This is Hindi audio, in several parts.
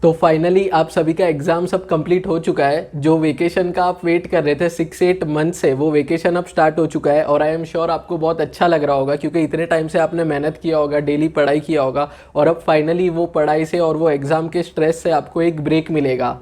तो फाइनली आप सभी का एग्ज़ाम सब कंप्लीट हो चुका है। जो वेकेशन का आप वेट कर रहे थे 6-8 मंथ से, वो वेकेशन अब स्टार्ट हो चुका है और आई एम श्योर आपको बहुत अच्छा लग रहा होगा, क्योंकि इतने टाइम से आपने मेहनत किया होगा, डेली पढ़ाई किया होगा और अब फाइनली वो पढ़ाई से और वो एग्ज़ाम के स्ट्रेस से आपको एक ब्रेक मिलेगा।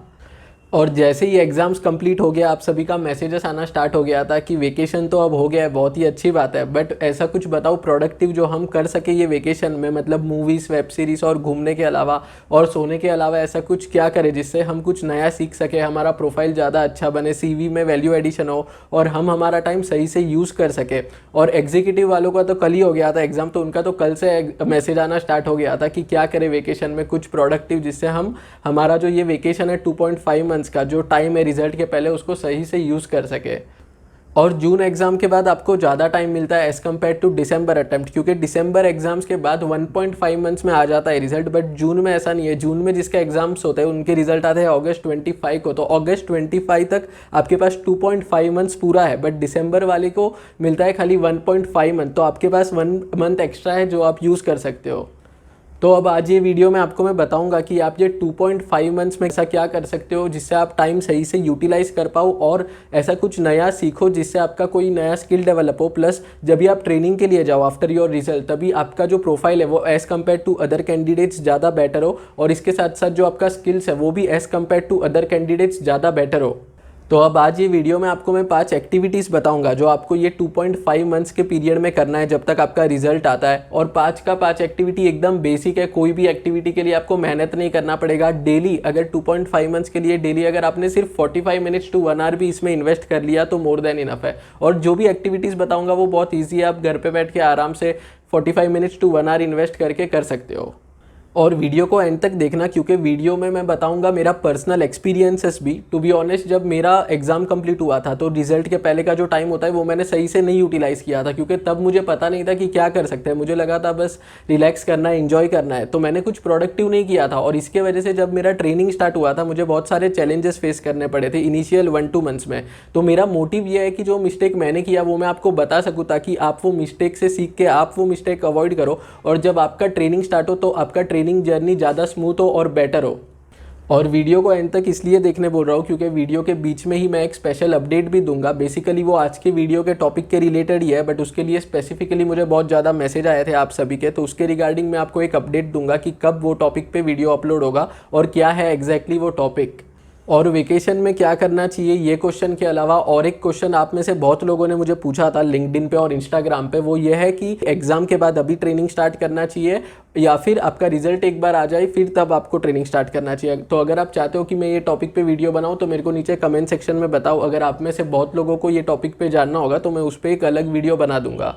और जैसे ही एग्ज़ाम्स कंप्लीट हो गया, आप सभी का मैसेजेस आना स्टार्ट हो गया था कि वेकेशन तो अब हो गया है, बहुत ही अच्छी बात है, बट ऐसा कुछ बताओ प्रोडक्टिव जो हम कर सके ये वेकेशन में, मतलब मूवीज़, वेब सीरीज़ और घूमने के अलावा और सोने के अलावा ऐसा कुछ क्या करें जिससे हम कुछ नया सीख सके, हमारा प्रोफाइल ज़्यादा अच्छा बने, सीवी में वैल्यू एडिशन हो और हम हमारा टाइम सही से यूज़ कर सके। और एग्जीक्यूटिव वालों का तो कल ही हो गया था एग्ज़ाम, तो उनका तो कल से मैसेज आना स्टार्ट हो गया था कि क्या करें वेकेशन में कुछ प्रोडक्टिव, जिससे हम हमारा जो ये वेकेशन है 2.5 मंथ्स का जो टाइम है रिजल्ट के पहले, उसको सही से यूज़ कर सके। और जून एग्ज़ाम के बाद आपको ज़्यादा टाइम मिलता है as compare to December attempt, क्योंकि दिसंबर एग्जाम्स के बाद 1.5 मंथ्स में आ जाता है रिजल्ट, बट जून में ऐसा नहीं है। जून में जिसके एग्जाम्स होते हैं उनके रिजल्ट आते हैं अगस्त 25 को, तो अगस्त 25 तक आपके पास 2.5 मंथ्स पूरा है, बट दिसंबर वाले को मिलता है खाली 1.5 मंथ, तो आपके पास 1 मंथ एक्स्ट्रा है जो आप यूज़ कर सकते हो। तो अब आज ये वीडियो में आपको मैं बताऊंगा कि आप ये 2.5 मंथ्स में ऐसा क्या कर सकते हो जिससे आप टाइम सही से यूटिलाइज कर पाओ और ऐसा कुछ नया सीखो जिससे आपका कोई नया स्किल डेवलप हो। प्लस जब भी आप ट्रेनिंग के लिए जाओ आफ्टर योर रिजल्ट, तभी आपका जो प्रोफाइल है वो as compare to other candidates ज़्यादा बेटर हो, और इसके साथ साथ जो आपका स्किल्स है वो भी as compare to other candidates ज़्यादा बेटर हो। तो अब आज ये वीडियो में आपको मैं 5 एक्टिविटीज़ बताऊंगा जो आपको ये 2.5 मंथ्स के पीरियड में करना है जब तक आपका रिजल्ट आता है। और 5 का 5 एक्टिविटी एकदम बेसिक है, कोई भी एक्टिविटी के लिए आपको मेहनत नहीं करना पड़ेगा। डेली अगर 2.5 मंथ्स के लिए डेली अगर आपने सिर्फ 45 मिनट्स टू 1 आवर भी इसमें इन्वेस्ट कर लिया तो मोर देन इनफ है। और जो भी एक्टिविटीज़ बताऊँगा वो बहुत ईजी है, आप घर पर बैठ के आराम से 45 मिनट्स टू 1 आवर इन्वेस्ट करके कर सकते हो। और वीडियो को एंड तक देखना, क्योंकि वीडियो में मैं बताऊंगा मेरा पर्सनल एक्सपीरियंसेस भी। टू बी ऑनेस्ट, जब मेरा एग्ज़ाम कंप्लीट हुआ था तो रिजल्ट के पहले का जो टाइम होता है वो मैंने सही से नहीं यूटिलाइज़ किया था, क्योंकि तब मुझे पता नहीं था कि क्या कर सकते हैं। मुझे लगा था बस रिलैक्स करना है, इन्जॉय करना है, तो मैंने कुछ प्रोडक्टिव नहीं किया था। और इसके वजह से जब मेरा ट्रेनिंग स्टार्ट हुआ था मुझे बहुत सारे चैलेंजेस फेस करने पड़े थे इनिशियल 1-2 मंथ्स में। तो मेरा मोटिव ये है कि जो मिस्टेक मैंने किया वो मैं आपको बता सकूँ, ताकि आप वो मिस्टेक से सीख के आप वो मिस्टेक अवॉइड करो, और जब आपका ट्रेनिंग स्टार्ट हो तो आपका ट्रेनिंग जर्नी ज़्यादा स्मूथ हो और बेटर हो। और वीडियो को एंड तक इसलिए देखने बोल रहा हूँ क्योंकि वीडियो के बीच में ही मैं एक स्पेशल अपडेट भी दूंगा। बेसिकली वो आज के वीडियो के टॉपिक के रिलेटेड ही है, बट उसके लिए स्पेसिफिकली मुझे बहुत ज़्यादा मैसेज आए थे आप सभी के, तो उसके रिगार्डिंग मैं आपको एक अपडेट दूंगा कि कब वो टॉपिक पे वीडियो अपलोड होगा और क्या है एग्जैक्टली वो टॉपिक। और वेकेशन में क्या करना चाहिए ये क्वेश्चन के अलावा और एक क्वेश्चन आप में से बहुत लोगों ने मुझे पूछा था लिंक्डइन पे और इंस्टाग्राम पे, वो ये है कि एग्ज़ाम के बाद अभी ट्रेनिंग स्टार्ट करना चाहिए या फिर आपका रिजल्ट एक बार आ जाए फिर तब आपको ट्रेनिंग स्टार्ट करना चाहिए। तो अगर आप चाहते हो कि मैं ये टॉपिक पे वीडियो बनाऊं तो मेरे को नीचे कमेंट सेक्शन में बताओ। अगर आप में से बहुत लोगों को ये टॉपिक पे जानना होगा तो मैं उस पर एक अलग वीडियो बना दूंगा।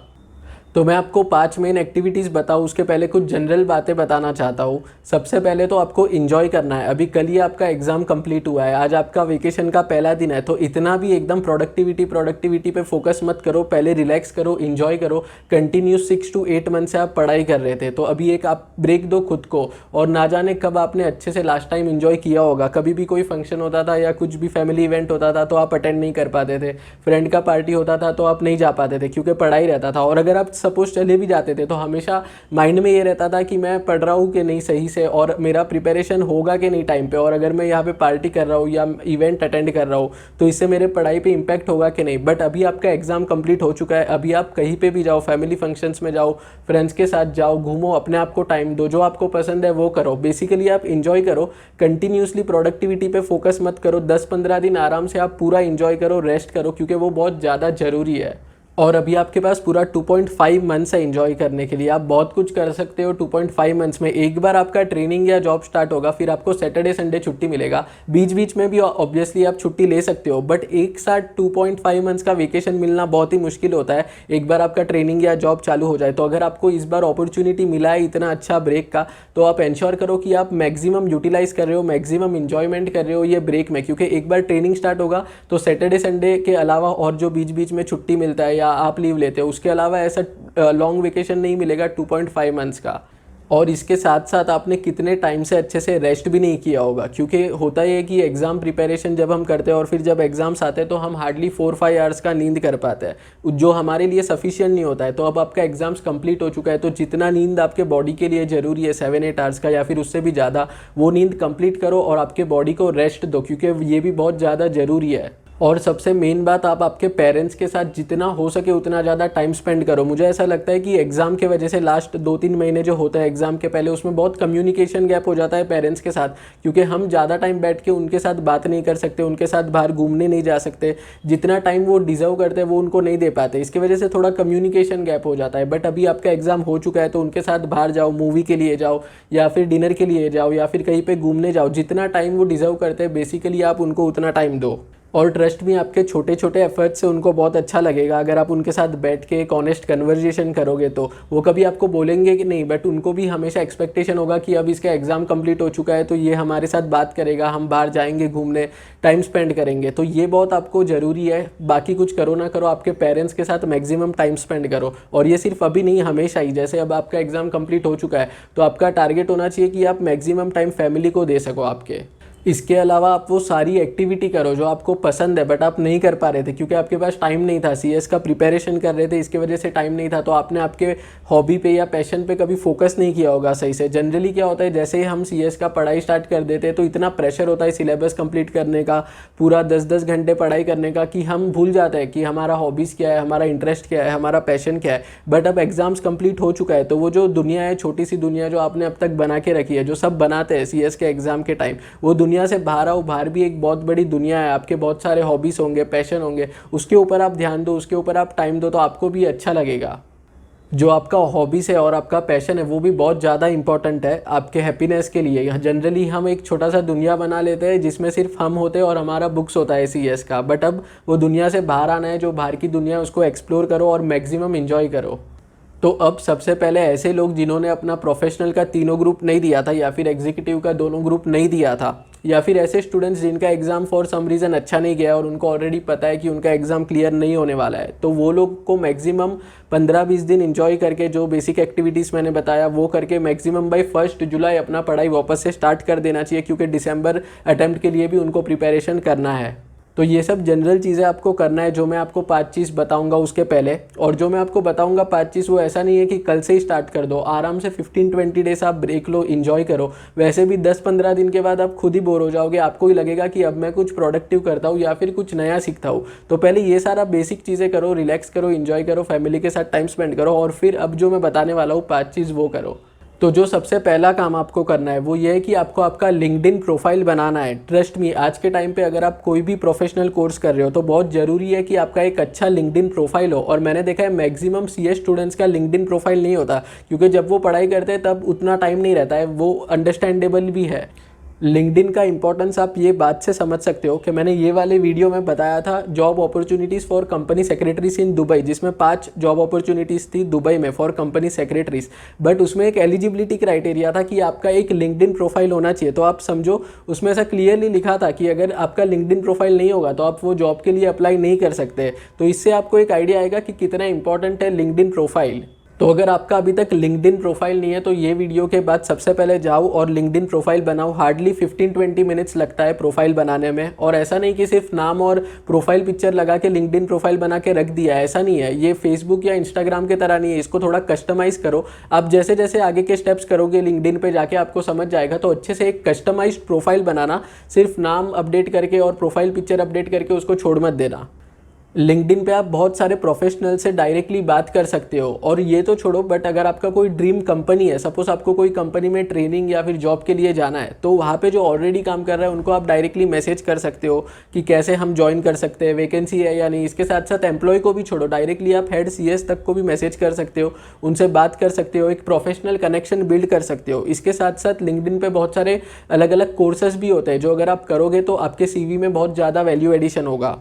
तो मैं आपको 5 मेन एक्टिविटीज़ बताऊँ उसके पहले कुछ जनरल बातें बताना चाहता हूँ। सबसे पहले तो आपको इन्जॉय करना है। अभी कल ही आपका एग्ज़ाम कंप्लीट हुआ है, आज आपका वेकेशन का पहला दिन है, तो इतना भी एकदम प्रोडक्टिविटी पे फोकस मत करो। पहले रिलैक्स करो, इन्जॉय करो। कंटिन्यू 6 to 8 मंथ से आप पढ़ाई कर रहे थे, तो अभी एक आप ब्रेक दो खुद को। और ना जाने कब आपने अच्छे से लास्ट टाइम इन्जॉय किया होगा। कभी भी कोई फंक्शन होता था या कुछ भी फैमिली इवेंट होता था तो आप अटेंड नहीं कर पाते थे, फ्रेंड का पार्टी होता था तो आप नहीं जा पाते थे क्योंकि पढ़ाई रहता था। और अगर आप सपोज चले भी जाते थे तो हमेशा माइंड में ये रहता था कि मैं पढ़ रहा हूँ कि नहीं सही से, और मेरा प्रिपरेशन होगा कि नहीं टाइम पे, और अगर मैं यहाँ पे पार्टी कर रहा हूँ या इवेंट अटेंड कर रहा हूँ तो इससे मेरे पढ़ाई पे इम्पैक्ट होगा कि नहीं। बट अभी आपका एग्जाम कंप्लीट हो चुका है, अभी आप कहीं पे भी जाओ, फैमिली फंक्शंस में जाओ, फ्रेंड्स के साथ जाओ, घूमो, अपने आप को टाइम दो, जो आपको पसंद है वो करो। बेसिकली आप इंजॉय करो, कंटिन्यूसली प्रोडक्टिविटी पे फोकस मत करो। 10-15 दिन आराम से आप पूरा इंजॉय करो, रेस्ट करो, क्योंकि वो बहुत ज़्यादा ज़रूरी है। और अभी आपके पास पूरा 2.5 मंथ्स है एंजॉय करने के लिए, आप बहुत कुछ कर सकते हो 2.5 मंथ्स में। एक बार आपका ट्रेनिंग या जॉब स्टार्ट होगा फिर आपको सैटरडे संडे छुट्टी मिलेगा, बीच बीच में भी ऑब्वियसली आप छुट्टी ले सकते हो, बट एक साथ 2.5 मंथ्स का वेकेशन मिलना बहुत ही मुश्किल होता है एक बार आपका ट्रेनिंग या जॉब चालू हो जाए। तो अगर आपको इस बार अपॉर्चुनिटी मिला है इतना अच्छा ब्रेक का, तो आप इंश्योर करो कि आप मैक्सिमम यूटिलाइज कर रहे हो, मैक्सिमम इंजॉयमेंट कर रहे हो ये ब्रेक में, क्योंकि एक बार ट्रेनिंग स्टार्ट होगा तो सैटरडे संडे के अलावा और जो बीच बीच में छुट्टी मिलता है या आप लीव लेते हो उसके अलावा ऐसा लॉन्ग वेकेशन नहीं मिलेगा 2.5 मंथ्स का। और इसके साथ साथ आपने कितने टाइम से अच्छे से रेस्ट भी नहीं किया होगा, क्योंकि होता ही है कि एग्ज़ाम प्रिपरेशन जब हम करते हैं और फिर जब एग्ज़ाम्स आते हैं तो हम हार्डली 4-5 आवर्स का नींद कर पाते हैं, जो हमारे लिए सफिशिएंट नहीं होता है। तो अब आपका एग्ज़ाम्स कंप्लीट हो चुका है, तो जितना नींद आपके बॉडी के लिए ज़रूरी है 7-8 आवर्स का या फिर उससे भी ज़्यादा, वो नींद कंप्लीट करो और आपके बॉडी को रेस्ट दो, क्योंकि ये भी बहुत ज़्यादा ज़रूरी है। और सबसे मेन बात, आप आपके पेरेंट्स के साथ जितना हो सके उतना ज़्यादा टाइम स्पेंड करो। मुझे ऐसा लगता है कि एग्ज़ाम के वजह से लास्ट 2-3 महीने जो होता है एग्ज़ाम के पहले, उसमें बहुत कम्युनिकेशन गैप हो जाता है पेरेंट्स के साथ, क्योंकि हम ज़्यादा टाइम बैठ के उनके साथ बात नहीं कर सकते, उनके साथ बाहर घूमने नहीं जा सकते, जितना टाइम वो डिज़र्व करते हैं वो उनको नहीं दे पाते। इसकी वजह से थोड़ा कम्युनिकेशन गैप हो जाता है। बट अभी आपका एग्ज़ाम हो चुका है तो उनके साथ बाहर जाओ, मूवी के लिए जाओ या फिर डिनर के लिए जाओ या फिर कहीं पर घूमने जाओ। जितना टाइम वो डिज़र्व करते हैं बेसिकली आप उनको उतना टाइम दो। और ट्रस्ट में आपके छोटे छोटे एफर्ट्स से उनको बहुत अच्छा लगेगा। अगर आप उनके साथ बैठ के एक ऑनेस्ट कन्वर्जेशन करोगे तो वो कभी आपको बोलेंगे कि नहीं, बट उनको भी हमेशा एक्सपेक्टेशन होगा कि अब इसका एग्ज़ाम कंप्लीट हो चुका है तो ये हमारे साथ बात करेगा, हम बाहर जाएंगे घूमने, टाइम स्पेंड करेंगे। तो ये बहुत आपको ज़रूरी है। बाकी कुछ करो ना करो, आपके पेरेंट्स के साथ मैक्सिमम टाइम स्पेंड करो। और ये सिर्फ अभी नहीं, हमेशा ही। जैसे अब आपका एग्ज़ाम कंप्लीट हो चुका है तो आपका टारगेट होना चाहिए कि आप मैक्सिमम टाइम फैमिली को दे सको आपके। इसके अलावा आप वो सारी एक्टिविटी करो जो आपको पसंद है बट आप नहीं कर पा रहे थे क्योंकि आपके पास टाइम नहीं था, सीएस का प्रिपरेशन कर रहे थे, इसके वजह से टाइम नहीं था, तो आपने आपके हॉबी पे या पैशन पे कभी फोकस नहीं किया होगा सही से। जनरली क्या होता है, जैसे ही हम सीएस का पढ़ाई स्टार्ट कर देते हैं तो इतना प्रेशर होता है सिलेबस कंप्लीट करने का, पूरा 10-10 घंटे पढ़ाई करने का, कि हम भूल जाते हैं कि हमारा हॉबीज़ क्या है, हमारा इंटरेस्ट क्या है, हमारा पैशन क्या है। बट अब एग्जाम्स कंप्लीट हो चुका है तो वो जो दुनिया है, छोटी सी दुनिया जो आपने अब तक बना के रखी है, जो सब बनाते हैं सीएस के एग्जाम के टाइम, वो दुनिया से बाहर आओ। बाहर भी एक बहुत बड़ी दुनिया है, आपके बहुत सारे हॉबीज होंगे, पैशन होंगे, उसके ऊपर आप ध्यान दो, उसके ऊपर आप टाइम दो, तो आपको भी अच्छा लगेगा। जो आपका हॉबीज है और आपका पैशन है वो भी बहुत ज़्यादा इंपॉर्टेंट है आपके हैप्पीनेस के लिए। जनरली हम एक छोटा सा दुनिया बना लेते हैं जिसमें सिर्फ हम होते हैं और हमारा बुक्स होता है सीएस का, बट अब वो दुनिया से बाहर आना है, जो बाहर की दुनिया है उसको एक्सप्लोर करो और मैक्सिमम एंजॉय करो। तो अब सबसे पहले ऐसे लोग जिन्होंने अपना प्रोफेशनल का तीनों ग्रुप नहीं दिया था या फिर एग्जीक्यूटिव का दोनों ग्रुप नहीं दिया था, या फिर ऐसे स्टूडेंट्स जिनका एग्ज़ाम फॉर सम रीज़न अच्छा नहीं गया और उनको ऑलरेडी पता है कि उनका एग्ज़ाम क्लियर नहीं होने वाला है, तो वो लोग को मैक्सिमम 15-20 दिन एंजॉय करके जो बेसिक एक्टिविटीज़ मैंने बताया वो करके मैक्सिमम बाय 1 जुलाई अपना पढ़ाई वापस से स्टार्ट कर देना चाहिए, क्योंकि दिसंबर अटेम्प्ट के लिए भी उनको प्रिपरेशन करना है। तो ये सब जनरल चीज़ें आपको करना है जो मैं आपको 5 चीज़ बताऊंगा उसके पहले। और जो मैं आपको बताऊंगा 5 चीज़, वो ऐसा नहीं है कि कल से ही स्टार्ट कर दो, आराम से 15-20 डेज आप ब्रेक लो, एंजॉय करो। वैसे भी 10-15 दिन के बाद आप खुद ही बोर हो जाओगे, आपको ही लगेगा कि अब मैं कुछ प्रोडक्टिव करता हूँ या फिर कुछ नया सीखता हूँ। तो पहले ये सारा बेसिक चीज़ें करो, रिलैक्स करो, एंजॉय करो, फैमिली के साथ टाइम स्पेंड करो, और फिर अब जो मैं बताने वाला हूँ 5 चीज़ वो करो। तो जो सबसे पहला काम आपको करना है वो ये है कि आपको आपका लिंक्डइन प्रोफाइल बनाना है। ट्रस्ट मी, आज के टाइम पे अगर आप कोई भी प्रोफेशनल कोर्स कर रहे हो तो बहुत ज़रूरी है कि आपका एक अच्छा लिंक्डइन प्रोफाइल हो। और मैंने देखा है मैक्सिमम सीएस स्टूडेंट्स का लिंक्डइन प्रोफाइल नहीं होता, क्योंकि जब वो पढ़ाई करते हैं तब उतना टाइम नहीं रहता है, वो अंडरस्टैंडेबल भी है। लिंक्डइन का इंपॉर्टेंस आप ये बात से समझ सकते हो कि मैंने ये वाले वीडियो में बताया था job opportunities for company secretaries in Dubai, जिसमें 5 जॉब अपॉर्चुनिटीज़ थी दुबई में फॉर कंपनी सेक्रेटरीज। बट उसमें एक एलिजिबिलिटी क्राइटेरिया था कि आपका एक लिंक्डइन प्रोफाइल होना चाहिए। तो आप समझो उसमें ऐसा क्लियरली लिखा था कि अगर आपका लिंक्डइन प्रोफाइल नहीं होगा तो आप वो जॉब के लिए अप्लाई नहीं कर सकते। तो इससे आपको एक आइडिया आएगा कि कितना इंपॉर्टेंट है लिंक्डइन प्रोफाइल। तो अगर आपका अभी तक लिंक्डइन प्रोफाइल नहीं है तो ये वीडियो के बाद सबसे पहले जाओ और लिंक्डइन प्रोफाइल बनाओ। हार्डली 15-20 मिनट्स लगता है प्रोफाइल बनाने में। और ऐसा नहीं कि सिर्फ नाम और प्रोफाइल पिक्चर लगा के लिंक्डइन प्रोफाइल बना के रख दिया, ऐसा नहीं है। ये फेसबुक या इंस्टाग्राम के तरह नहीं है, इसको थोड़ा कस्टमाइज करो। आप जैसे जैसे आगे के स्टेप्स करोगे लिंक्डइन पे जाके आपको समझ जाएगा। तो अच्छे से एक कस्टमाइज्ड प्रोफाइल बनाना, सिर्फ नाम अपडेट करके और प्रोफाइल पिक्चर अपडेट करके उसको छोड़ मत देना। लिंक्डइन पे आप बहुत सारे प्रोफेशनल से डायरेक्टली बात कर सकते हो। और ये तो छोड़ो, बट अगर आपका कोई ड्रीम कंपनी है, सपोज आपको कोई कंपनी में ट्रेनिंग या फिर जॉब के लिए जाना है, तो वहाँ पे जो ऑलरेडी काम कर रहा है उनको आप डायरेक्टली मैसेज कर सकते हो कि कैसे हम ज्वाइन कर सकते हैं, वैकेंसी है या नहीं। इसके साथ साथ एम्प्लॉय को भी छोड़ो, डायरेक्टली आप हेड सीएस तक को भी मैसेज कर सकते हो, उनसे बात कर सकते हो, एक प्रोफेशनल कनेक्शन बिल्ड कर सकते हो। इसके साथ साथ लिंक्डइन पे बहुत सारे अलग अलग कोर्सेज भी होते हैं जो अगर आप करोगे तो आपके सीवी में बहुत ज़्यादा वैल्यू एडिशन होगा।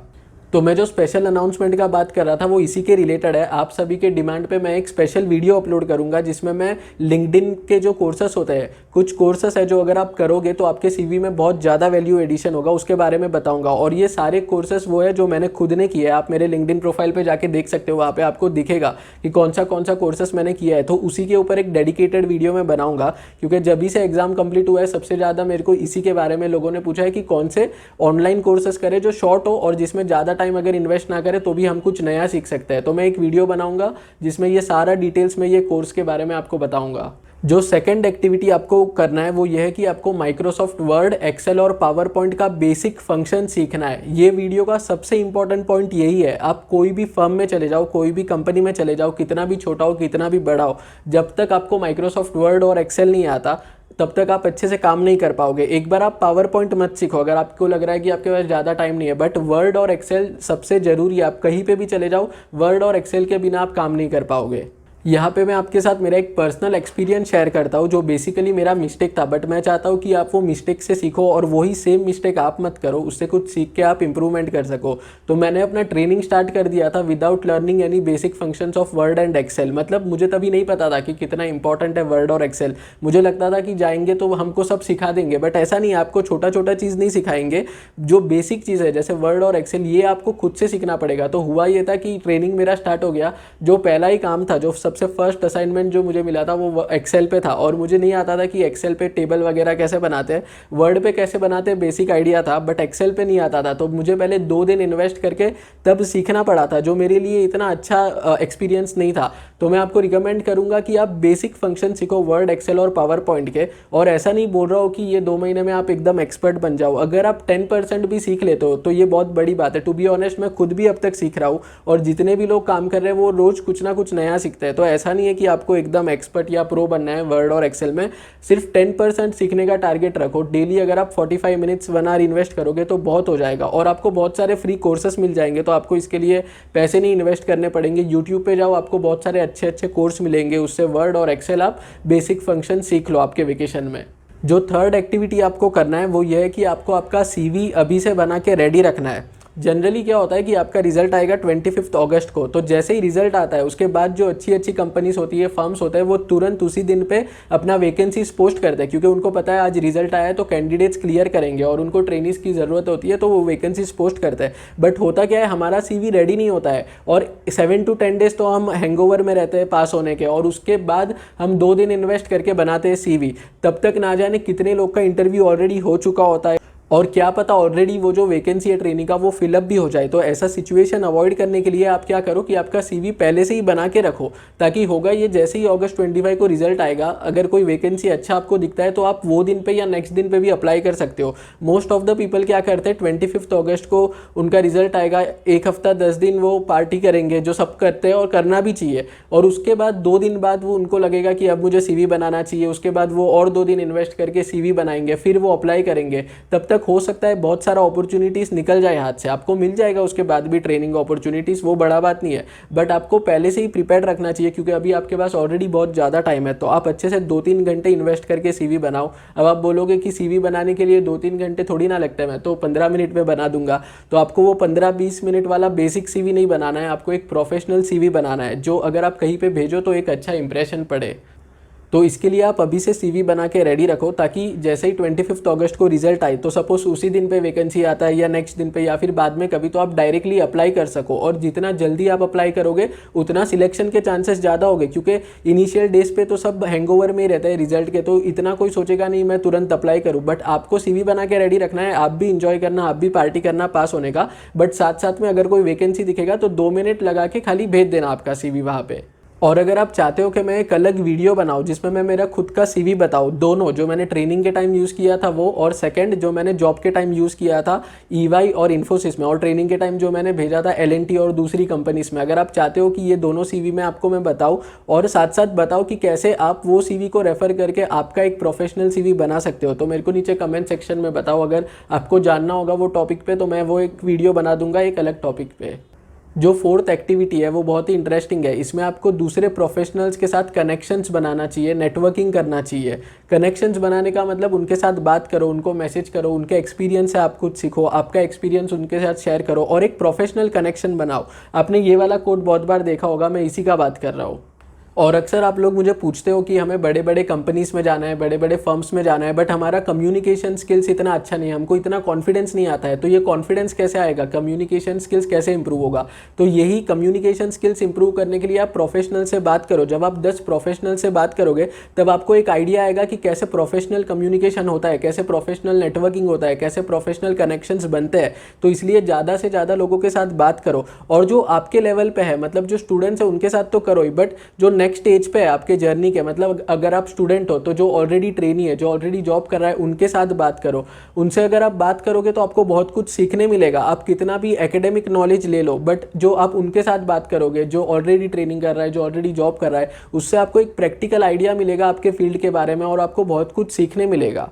तो मैं जो स्पेशल अनाउंसमेंट का बात कर रहा था वो इसी के रिलेटेड है। आप सभी के डिमांड पे मैं एक स्पेशल वीडियो अपलोड करूंगा जिसमें मैं लिंक्डइन के जो कोर्सेस होते हैं, कुछ कोर्सेस है जो अगर आप करोगे तो आपके सीवी में बहुत ज़्यादा वैल्यू एडिशन होगा, उसके बारे में बताऊंगा। और ये सारे कोर्सेस वो है जो मैंने खुद ने किए हैं। आप मेरे लिंक्डइन प्रोफाइल पर जाके देख सकते हो, वहाँ पर आपको दिखेगा कि कौन सा कोर्सेस मैंने किया है। तो उसी के ऊपर एक डेडिकेटेड वीडियो मैं बनाऊंगा, क्योंकि जब से एग्जाम कंप्लीट हुआ है सबसे ज़्यादा मेरे को इसी के बारे में लोगों ने पूछा है कि कौन से ऑनलाइन कोर्सेस करें जो शॉर्ट हो और जिसमें ज़्यादा टाइम अगर इन्वेस्ट ना करें तो भी हम कुछ नया सीख सकते हैं। तो मैं एक वीडियो बनाऊंगा जिसमें ये सारा डिटेल्स में ये कोर्स के बारे में आपको बताऊंगा। जो सेकंड एक्टिविटी आपको करना है वो ये है कि आपको माइक्रोसॉफ्ट वर्ड, एक्सेल और पावर पॉइंट का बेसिक फंक्शन सीखना है। ये वीडियो का सबसे इंपॉर्टेंट पॉइंट यही है। आप कोई भी फर्म में चले जाओ, कोई भी कंपनी में चले जाओ, कितना भी छोटा हो कितना भी बड़ा हो, जब तक आपको माइक्रोसॉफ्ट वर्ड और एक्सेल नहीं आता तब तक आप अच्छे से काम नहीं कर पाओगे। एक बार आप पावर पॉइंट मत सीखो अगर आपको लग रहा है कि आपके पास ज़्यादा टाइम नहीं है, बट वर्ड और एक्सेल सबसे ज़रूरी है। आप कहीं पे भी चले जाओ, वर्ड और एक्सेल के बिना आप काम नहीं कर पाओगे। यहाँ पे मैं आपके साथ मेरा एक पर्सनल एक्सपीरियंस शेयर करता हूँ जो बेसिकली मेरा मिस्टेक था, बट मैं चाहता हूँ कि आप वो मिस्टेक से सीखो और वही सेम मिस्टेक आप मत करो, उससे कुछ सीख के आप इंप्रूवमेंट कर सको। तो मैंने अपना ट्रेनिंग स्टार्ट कर दिया था without learning any basic functions of Word and Excel. मतलब मुझे तभी नहीं पता था कि कितना इंपॉर्टेंट है वर्ड और एक्सेल। मुझे लगता था कि जाएंगे तो हमको सब सिखा देंगे, बट ऐसा नहीं है। आपको छोटा छोटा चीज़ नहीं सिखाएंगे, जो बेसिक चीज़ है जैसे वर्ड और एक्सेल ये आपको खुद से सीखना पड़ेगा। तो हुआ ये था कि ट्रेनिंग मेरा स्टार्ट हो गया। जो पहला ही काम था, जो सबसे फर्स्ट असाइनमेंट जो मुझे मिला था वो एक्सेल पे था, और मुझे नहीं आता था कि एक्सेल पे टेबल वगैरह कैसे बनाते हैं, वर्ड पे कैसे बनाते हैं बेसिक आइडिया था, बट एक्सेल पे नहीं आता था। तो मुझे पहले 2 दिन इन्वेस्ट करके तब सीखना पड़ा था, जो मेरे लिए इतना अच्छा एक्सपीरियंस नहीं था। तो मैं आपको रिकमेंड करूंगा कि आप बेसिक फंक्शन सीखो वर्ड, एक्सेल और पावर पॉइंट के। और ऐसा नहीं बोल रहा हो कि ये 2 महीने में आप एकदम एक्सपर्ट बन जाओ। अगर आप 10% भी सीख लेते हो तो ये बहुत बड़ी बात है। टू बी ऑनेस्ट मैं खुद भी अब तक सीख रहा हूँ, और जितने भी लोग काम कर रहे हैं वो रोज कुछ ना कुछ नया सीखते हैं। तो ऐसा नहीं है कि आपको एकदम एक्सपर्ट या प्रो बनना है वर्ड और एक्सेल में। सिर्फ 10% सीखने का टारगेट रखो। डेली अगर आप 45 मिनट्स 1 आवर इन्वेस्ट करोगे तो बहुत हो जाएगा, और आपको बहुत सारे फ्री कोर्सेस मिल जाएंगे। तो आपको इसके लिए पैसे नहीं इन्वेस्ट करने पड़ेंगे। यूट्यूब पे जाओ, आपको बहुत सारे अच्छे अच्छे कोर्स मिलेंगे, उससे वर्ड और एक्सेल आप बेसिक फंक्शन सीख लो आपके वेकेशन में। जो थर्ड एक्टिविटी आपको करना है वो ये है कि आपको आपका सीवी अभी से बना के रेडी रखना है। जनरली क्या होता है कि आपका रिजल्ट आएगा 25 अगस्त को, तो जैसे ही रिजल्ट आता है उसके बाद जो अच्छी अच्छी कंपनीज होती है, फर्म्स होते हैं, वो तुरंत उसी दिन पे अपना वैकेंसीज पोस्ट करते हैं, क्योंकि उनको पता है आज रिजल्ट आया है तो कैंडिडेट्स क्लियर करेंगे और उनको ट्रेनिंग्स की ज़रूरत होती है, तो वो वैकेंसीज पोस्ट करते हैं। बट होता क्या है, हमारा सीवी रेडी नहीं होता है, और 7 to 10 डेज तो हम हैंगओवर में रहते हैं पास होने के, और उसके बाद हम 2 दिन इन्वेस्ट करके बनाते हैं सीवी। तब तक ना जाने कितने लोग का इंटरव्यू ऑलरेडी हो चुका होता है, और क्या पता ऑलरेडी वो जो वैकेंसी है ट्रेनिंग का वो फिलअप भी हो जाए। तो ऐसा सिचुएशन अवॉइड करने के लिए आप क्या करो कि आपका सीवी पहले से ही बना के रखो, ताकि होगा ये जैसे ही अगस्त 25 को रिजल्ट आएगा, अगर कोई वैकेंसी अच्छा आपको दिखता है तो आप वो दिन पे या नेक्स्ट दिन पे भी अप्लाई कर सकते हो। मोस्ट ऑफ द पीपल क्या करते हैं, 25 अगस्त को उनका रिजल्ट आएगा, 1 हफ्ता 10 दिन वो पार्टी करेंगे, जो सब करते हैं और करना भी चाहिए, और उसके बाद 2 दिन बाद वो उनको लगेगा कि अब मुझे सीवी बनाना चाहिए। उसके बाद वो और 2 दिन इन्वेस्ट करके सीवी बनाएंगे, फिर वो अप्लाई करेंगे। तब तक हो सकता है बहुत सारा अपॉर्चुनिटीज़ निकल जाए हाथ से। आपको मिल जाएगा उसके बाद भी ट्रेनिंग अपॉर्चुनिटीज़, वो बड़ा बात नहीं है, बट आपको पहले से ही प्रिपेयर रखना चाहिए, क्योंकि अभी आपके पास ऑलरेडी बहुत ज़्यादा टाइम है। तो आप अच्छे से 2-3 घंटे इन्वेस्ट करके सीवी बनाओ। अब आप बोलोगे कि सीवी बनाने के लिए 2-3 घंटे थोड़ी ना लगता है, मैं तो 15 मिनट में बना दूंगा। तो आपको वो 15-20 मिनट वाला बेसिक सीवी नहीं बनाना है, आपको एक प्रोफेशनल सीवी बनाना है, जो अगर आप कहीं पर भेजो तो एक अच्छा इंप्रेशन पड़े। तो इसके लिए आप अभी से सीवी बना के रेडी रखो, ताकि जैसे ही 25 अगस्त को रिजल्ट आए, तो सपोज उसी दिन पे वैकेंसी आता है या नेक्स्ट दिन पे या फिर बाद में कभी, तो आप डायरेक्टली अप्लाई कर सको। और जितना जल्दी आप अप्लाई करोगे उतना सिलेक्शन के चांसेस ज़्यादा होंगे, क्योंकि इनिशियल डेज पे तो सब हैंगओवर में ही रहते हैं रिजल्ट के, तो इतना कोई सोचेगा नहीं मैं तुरंत अप्लाई करूँ। बट आपको सीवी बना के रेडी रखना है, आप भी इंजॉय करना, आप भी पार्टी करना पास होने का, बट साथ साथ में अगर कोई वैकेंसी दिखेगा तो 2 मिनट लगा के खाली भेज देना आपका सीवी वहाँ पे। और अगर आप चाहते हो कि मैं एक अलग वीडियो बनाऊं जिसमें मैं मेरा खुद का सीवी बताऊं, दोनों, जो मैंने ट्रेनिंग के टाइम यूज़ किया था वो, और सेकंड जो मैंने जॉब के टाइम यूज़ किया था EY और इन्फोसिस में, और ट्रेनिंग के टाइम जो मैंने भेजा था L&T और दूसरी कंपनीज में, अगर आप चाहते हो कि ये दोनों सीवी में आपको मैं बताऊं, और साथ साथ बताओ कि कैसे आप वो सीवी को रेफर करके आपका एक प्रोफेशनल सीवी बना सकते हो, तो मेरे को नीचे कमेंट सेक्शन में बताओ। अगर आपको जानना होगा वो टॉपिक पे, तो मैं वो एक वीडियो बना दूंगा एक अलग टॉपिक पे। जो फोर्थ एक्टिविटी है वो बहुत ही इंटरेस्टिंग है। इसमें आपको दूसरे प्रोफेशनल्स के साथ कनेक्शंस बनाना चाहिए, नेटवर्किंग करना चाहिए। कनेक्शंस बनाने का मतलब उनके साथ बात करो, उनको मैसेज करो, उनके एक्सपीरियंस से आप कुछ सीखो, आपका एक्सपीरियंस उनके साथ शेयर करो और एक प्रोफेशनल कनेक्शन बनाओ। आपने ये वाला कोड बहुत बार देखा होगा, मैं इसी का बात कर रहा हूँ। और अक्सर आप लोग मुझे पूछते हो कि हमें बड़े बड़े कंपनीज में जाना है, बड़े बड़े फर्म्स में जाना है, बट हमारा कम्युनिकेशन स्किल्स इतना अच्छा नहीं है, हमको इतना कॉन्फिडेंस नहीं आता है। तो ये कॉन्फिडेंस कैसे आएगा, कम्युनिकेशन स्किल्स कैसे इंप्रूव होगा? तो यही कम्युनिकेशन स्किल्स इंप्रूव करने के लिए आप प्रोफेशनल से बात करो। जब आप 10 प्रोफेशनल से बात करोगे तब आपको एक आइडिया आएगा कि कैसे प्रोफेशनल कम्युनिकेशन होता है, कैसे प्रोफेशनल नेटवर्किंग होता है, कैसे प्रोफेशनल कनेक्शंस बनते हैं। तो इसलिए ज़्यादा से ज़्यादा लोगों के साथ बात करो। और जो आपके लेवल पे है, मतलब जो स्टूडेंट्स है उनके साथ तो करो ही, बट जो नेक्स्ट स्टेज पे है आपके जर्नी के, मतलब अगर आप स्टूडेंट हो तो जो ऑलरेडी ट्रेनी है, जो ऑलरेडी जॉब कर रहा है, उनके साथ बात करो। उनसे अगर आप बात करोगे तो आपको बहुत कुछ सीखने मिलेगा। आप कितना भी एकेडमिक नॉलेज ले लो, बट जो आप उनके साथ बात करोगे, जो ऑलरेडी ट्रेनिंग कर रहा है, जो ऑलरेडी जॉब कर रहा है, उससे आपको एक प्रैक्टिकल आइडिया मिलेगा आपके फील्ड के बारे में और आपको बहुत कुछ सीखने मिलेगा।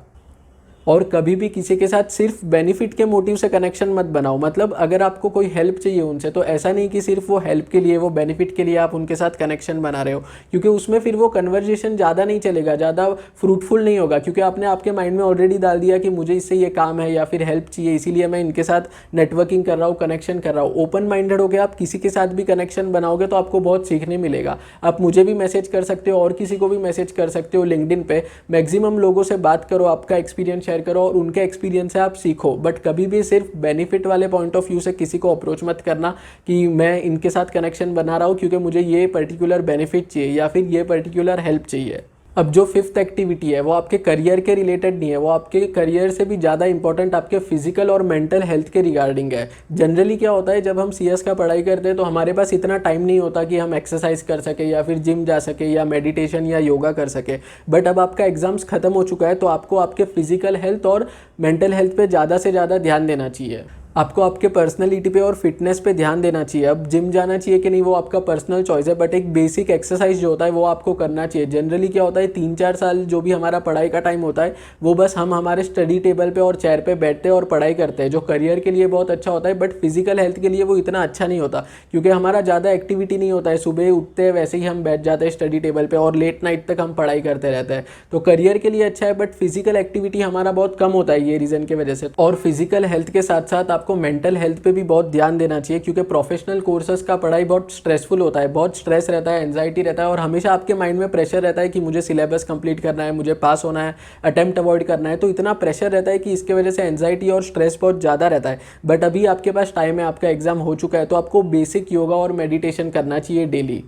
और कभी भी किसी के साथ सिर्फ बेनिफिट के मोटिव से कनेक्शन मत बनाओ। मतलब अगर आपको कोई हेल्प चाहिए उनसे, तो ऐसा नहीं कि सिर्फ वो हेल्प के लिए, वो बेनिफिट के लिए आप उनके साथ कनेक्शन बना रहे हो, क्योंकि उसमें फिर वो कन्वर्जेशन ज़्यादा नहीं चलेगा, ज़्यादा फ्रूटफुल नहीं होगा, क्योंकि आपने आपके माइंड में ऑलरेडी डाल दिया कि मुझे इससे ये काम है या फिर हेल्प चाहिए, इसीलिए मैं इनके साथ नेटवर्किंग कर रहा हूँ, कनेक्शन कर रहा हूँ। ओपन माइंडेड हो गया, आप किसी के साथ भी कनेक्शन बनाओगे तो आपको बहुत सीखने मिलेगा। आप मुझे भी मैसेज कर सकते हो और किसी को भी मैसेज कर सकते हो लिंक्डइन पे। मैक्सिमम लोगों से बात करो, आपका एक्सपीरियंस शेयर करो और उनके एक्सपीरियंस से आप सीखो, बट कभी भी सिर्फ बेनिफिट वाले पॉइंट ऑफ व्यू से किसी को अप्रोच मत करना कि मैं इनके साथ कनेक्शन बना रहा हूँ क्योंकि मुझे ये पर्टिकुलर बेनिफिट चाहिए या फिर ये पर्टिकुलर हेल्प चाहिए। अब जो फिफ्थ एक्टिविटी है वो आपके करियर के रिलेटेड नहीं है, वो आपके करियर से भी ज़्यादा इंपॉर्टेंट आपके फिजिकल और मेंटल हेल्थ के रिगार्डिंग है। जनरली क्या होता है, जब हम सीएस का पढ़ाई करते हैं तो हमारे पास इतना टाइम नहीं होता कि हम एक्सरसाइज कर सके या फिर जिम जा सके या मेडिटेशन या योगा कर सके। बट अब आपका एग्जाम्स खत्म हो चुका है तो आपको आपके फिजिकल हेल्थ और मेंटल हेल्थ पे ज़्यादा से ज़्यादा ध्यान देना चाहिए। आपको आपके पर्सनैलिटी पे और फिटनेस पे ध्यान देना चाहिए। अब जिम जाना चाहिए कि नहीं वो आपका पर्सनल चॉइस है, बट एक बेसिक एक्सरसाइज जो होता है वो आपको करना चाहिए। जनरली क्या होता है, 3-4 साल जो भी हमारा पढ़ाई का टाइम होता है वो बस हम हमारे स्टडी टेबल पे और चेयर पे बैठते हैं और पढ़ाई करते हैं, जो करियर के लिए बहुत अच्छा होता है, बट फिजिकल हेल्थ के लिए वो इतना अच्छा नहीं होता क्योंकि हमारा ज़्यादा एक्टिविटी नहीं होता है। सुबह उठते हैं वैसे ही हम बैठ जाते हैं स्टडी टेबल पर और लेट नाइट तक हम पढ़ाई करते रहते हैं। तो करियर के लिए अच्छा है, बट फिजिकल एक्टिविटी हमारा बहुत कम होता है ये रीज़न की वजह से। और फिजिकल हेल्थ के साथ साथ आपको मेंटल हेल्थ पे भी बहुत ध्यान देना चाहिए, क्योंकि प्रोफेशनल कोर्सेज का पढ़ाई बहुत स्ट्रेसफुल होता है, बहुत स्ट्रेस रहता है, एंजाइटी रहता है और हमेशा आपके माइंड में प्रेशर रहता है कि मुझे सिलेबस कंप्लीट करना है, मुझे पास होना है, अटेम्प्ट अवॉइड करना है। तो इतना प्रेशर रहता है कि इसके वजह से एंजाइटी और स्ट्रेस बहुत ज़्यादा रहता है। बट अभी आपके पास टाइम है, आपका एग्जाम हो चुका है, तो आपको बेसिक योगा और मेडिटेशन करना चाहिए डेली।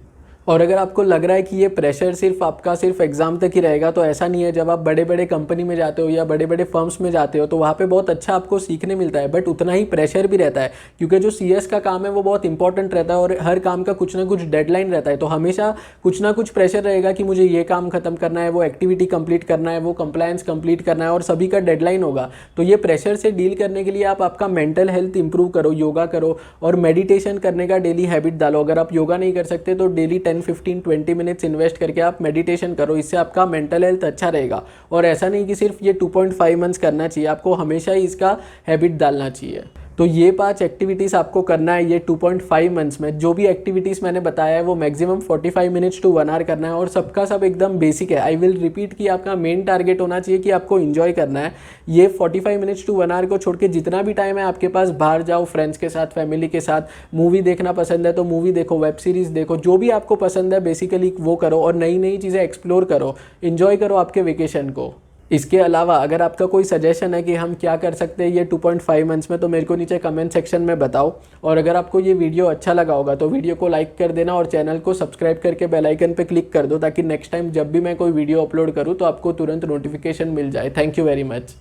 और अगर आपको लग रहा है कि ये प्रेशर सिर्फ आपका सिर्फ एग्जाम तक ही रहेगा, तो ऐसा नहीं है। जब आप बड़े बड़े कंपनी में जाते हो या बड़े बड़े फर्म्स में जाते हो तो वहाँ पे बहुत अच्छा आपको सीखने मिलता है, बट उतना ही प्रेशर भी रहता है, क्योंकि जो सीएस का काम है वो बहुत इंपॉर्टेंट रहता है और हर काम का कुछ ना कुछ डेडलाइन रहता है। तो हमेशा कुछ ना कुछ प्रेशर रहेगा कि मुझे ये काम खत्म करना है, वो एक्टिविटी कंप्लीट करना है, वो कंप्लायंस कंप्लीट करना है और सभी का डेडलाइन होगा। तो ये प्रेशर से डील करने के लिए आप आपका मेंटल हेल्थ इंप्रूव करो, योगा करो और मेडिटेशन करने का डेली हैबिट डालो। अगर आप योगा नहीं कर सकते तो डेली 10-15-20 मिनट्स इन्वेस्ट करके आप मेडिटेशन करो, इससे आपका मेंटल हेल्थ अच्छा रहेगा। और ऐसा नहीं कि सिर्फ ये 2.5 मंथ्स करना चाहिए, आपको हमेशा ही इसका हैबिट डालना चाहिए। तो ये 5 एक्टिविटीज़ आपको करना है ये 2.5 मंथ्स में। जो भी एक्टिविटीज़ मैंने बताया है वो मैक्सिमम 45 मिनट्स टू 1 आवर करना है और सबका सब एकदम बेसिक है। आई विल रिपीट कि आपका मेन टारगेट होना चाहिए कि आपको इन्जॉय करना है। ये 45 मिनट्स टू 1 आवर को छोड़ के जितना भी टाइम है आपके पास, बाहर जाओ, फ्रेंड्स के साथ, फैमिली के साथ, मूवी देखना पसंद है तो मूवी देखो, वेब सीरीज़ देखो, जो भी आपको पसंद है बेसिकली वो करो और नई नई चीज़ें एक्सप्लोर करो, इन्जॉय करो आपके वेकेशन को। इसके अलावा अगर आपका कोई सजेशन है कि हम क्या कर सकते हैं ये 2.5 मंथ्स में, तो मेरे को नीचे कमेंट सेक्शन में बताओ। और अगर आपको ये वीडियो अच्छा लगा होगा तो वीडियो को लाइक कर देना और चैनल को सब्सक्राइब करके बेल आइकन पे क्लिक कर दो, ताकि नेक्स्ट टाइम जब भी मैं कोई वीडियो अपलोड करूँ तो आपको तुरंत नोटिफिकेशन मिल जाए। Thank you very much.